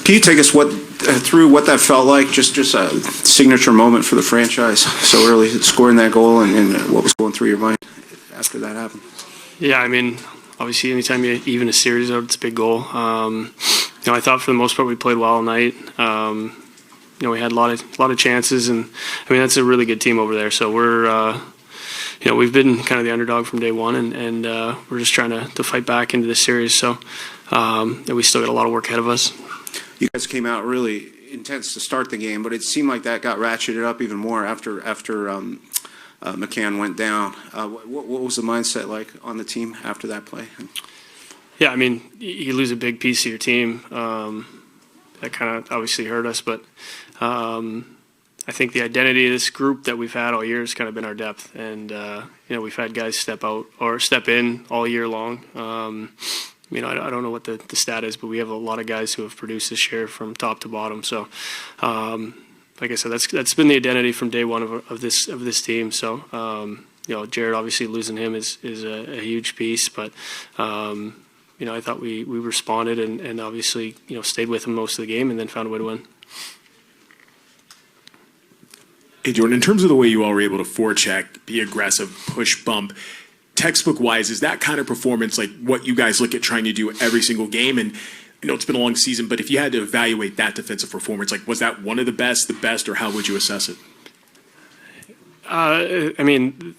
Can you take us through what that felt like? Just a signature moment for the franchise so early, scoring that goal, and what was going through your mind after that happened? Yeah, I mean, obviously, anytime you even a series out, it's a big goal. I thought for the most part we played well all night. We had a lot of chances, and I mean that's a really good team over there. So we're we've been kind of the underdog from day one, and we're just trying to fight back into this series. So we still got a lot of work ahead of us. You guys came out really intense to start the game, but it seemed like that got ratcheted up even more after McCann went down. What was the mindset like on the team after that play? Yeah, I mean, you lose a big piece of your team. That kind of obviously hurt us, but I think the identity of this group that we've had all year has kind of been our depth, and we've had guys step out or step in all year long. I don't know what the stat is, but we have a lot of guys who have produced this year from top to bottom. So, like I said, that's been the identity from day one of this team. So, Jared obviously losing him is a huge piece, but I thought we responded and obviously stayed with him most of the game and then found a way to win. Hey Jordan, in terms of the way you all were able to forecheck, be aggressive, push, bump, textbook-wise, is that kind of performance like what you guys look at trying to do every single game? And it's been a long season, but if you had to evaluate that defensive performance, like was that one of the best, or how would you assess it? I mean,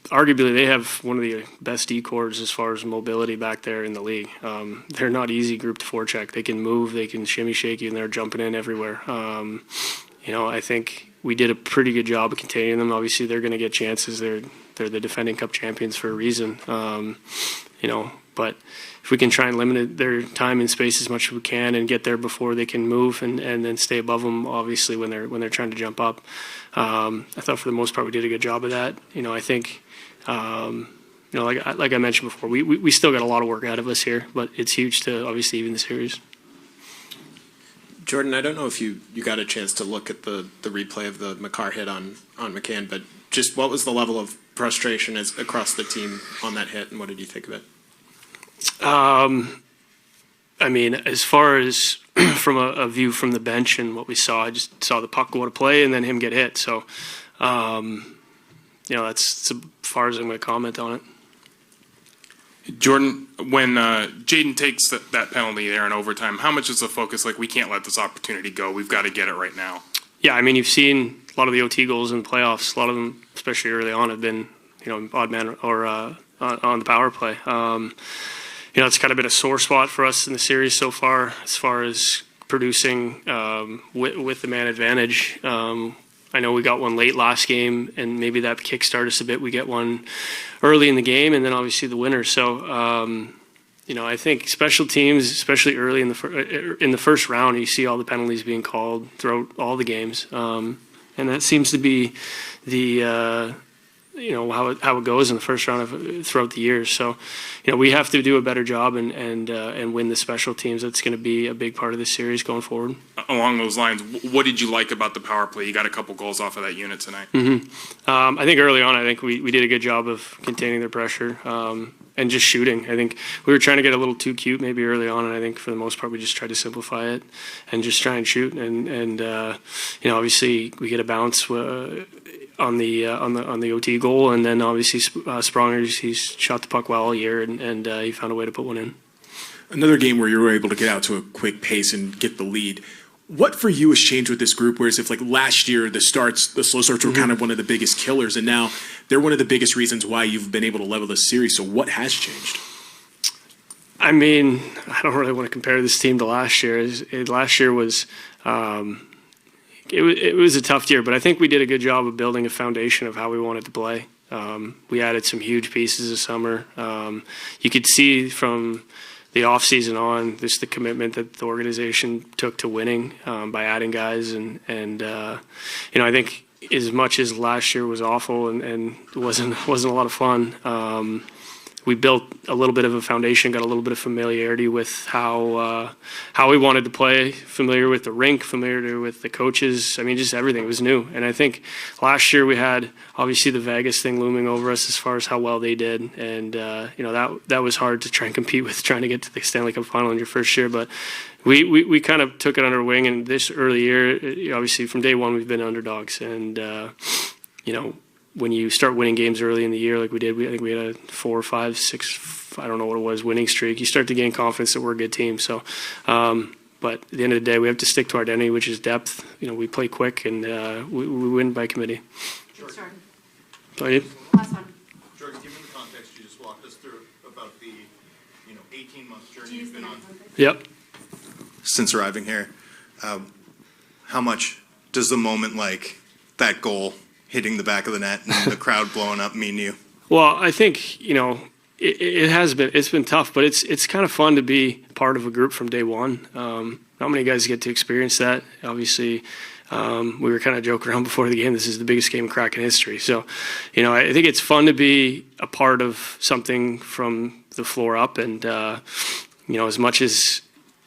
arguably they have one of the best D-corps as far as mobility back there in the league. They're not easy group to forecheck. They can move, they can shimmy shake you, and they're jumping in everywhere. I think we did a pretty good job of containing them. Obviously, they're going to get chances. They're the defending Cup champions for a reason. But if we can try and limit their time and space as much as we can and get there before they can move and then stay above them, obviously, when they're trying to jump up. I thought for the most part we did a good job of that. I think, like I mentioned before, we still got a lot of work ahead of us here, but it's huge to obviously even the series. Jordan, I don't know if you got a chance to look at the replay of the Makar hit on McCann, but just what was the level of frustration across the team on that hit, and what did you think of it? I mean, as far as from a view from the bench and what we saw, I just saw the puck go to play and then him get hit. So, that's as far as I'm going to comment on it. Jordan, when Jaden takes that penalty there in overtime, how much is the focus like we can't let this opportunity go? We've got to get it right now. Yeah, I mean, you've seen a lot of the OT goals in the playoffs. A lot of them, especially early on, have been odd man or on the power play. It's kind of been a sore spot for us in the series so far as producing with the man advantage. I know we got one late last game, and maybe that kickstarted us a bit. We get one early in the game, and then obviously the winner. So, I think special teams, especially early in the first round, you see all the penalties being called throughout all the games, and that seems to be the how it goes in the first round throughout the years. So, we have to do a better job and win the special teams. That's going to be a big part of this series going forward. Along those lines, what did you like about the power play? You got a couple goals off of that unit tonight. Mm-hmm. I think early on, we did a good job of containing their pressure and just shooting. I think we were trying to get a little too cute maybe early on, and I think for the most part we just tried to simplify it and just try and shoot. And obviously we get a bounce on the OT goal, and then obviously Spronger, he's shot the puck well all year, and he found a way to put one in. Another game where you were able to get out to a quick pace and get the lead. What for you has changed with this group? Whereas if like last year the slow starts were kind of one of the biggest killers, and now they're one of the biggest reasons why you've been able to level this series. So what has changed? I mean, I don't really want to compare this team to last year. Last year was. It was a tough year, but I think we did a good job of building a foundation of how we wanted to play. We added some huge pieces this summer. You could see from the offseason on just the commitment that the organization took to winning by adding guys. And I think as much as last year was awful and wasn't a lot of fun, we built a little bit of a foundation, got a little bit of familiarity with how we wanted to play, familiar with the rink, familiar with the coaches. I mean, just everything was new. And I think last year we had obviously the Vegas thing looming over us as far as how well they did, and that was hard to try and compete with, trying to get to the Stanley Cup final in your first year. But we kind of took it under wing, and this early year, obviously from day one we've been underdogs, and when you start winning games early in the year like we did, I think we had a 4, 5, 6, I don't know what it was, winning streak. You start to gain confidence that we're a good team. So, but at the end of the day, we have to stick to our identity, which is depth. We play quick, and we win by committee. Sorry. Last one. Jordan, given the context you just walked us through about the 18-month journey you've been on Yep. since arriving here, how much does the moment like that goal hitting the back of the net and the crowd blowing up mean to you? Well, I think it's been tough, but it's kind of fun to be part of a group from day one. Not many guys get to experience that. Obviously, we were kind of joking around before the game. This is the biggest game in Kraken history. So, I think it's fun to be a part of something from the floor up. And, as much as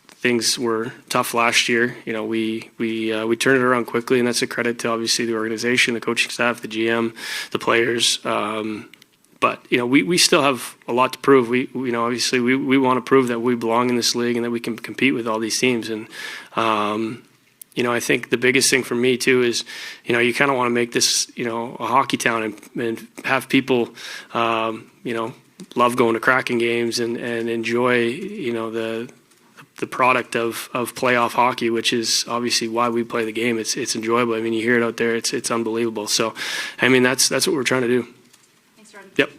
things were tough last year, we turned it around quickly, and that's a credit to obviously the organization, the coaching staff, the GM, the players. But we still have a lot to prove. We obviously we want to prove that we belong in this league and that we can compete with all these teams. And I think the biggest thing for me too is you kind of want to make this a hockey town and have people love going to Kraken games and enjoy the product of playoff hockey, which is obviously why we play the game. It's enjoyable. I mean, you hear it out there. It's unbelievable. So, I mean, that's what we're trying to do. Thanks, Jordan. Yep.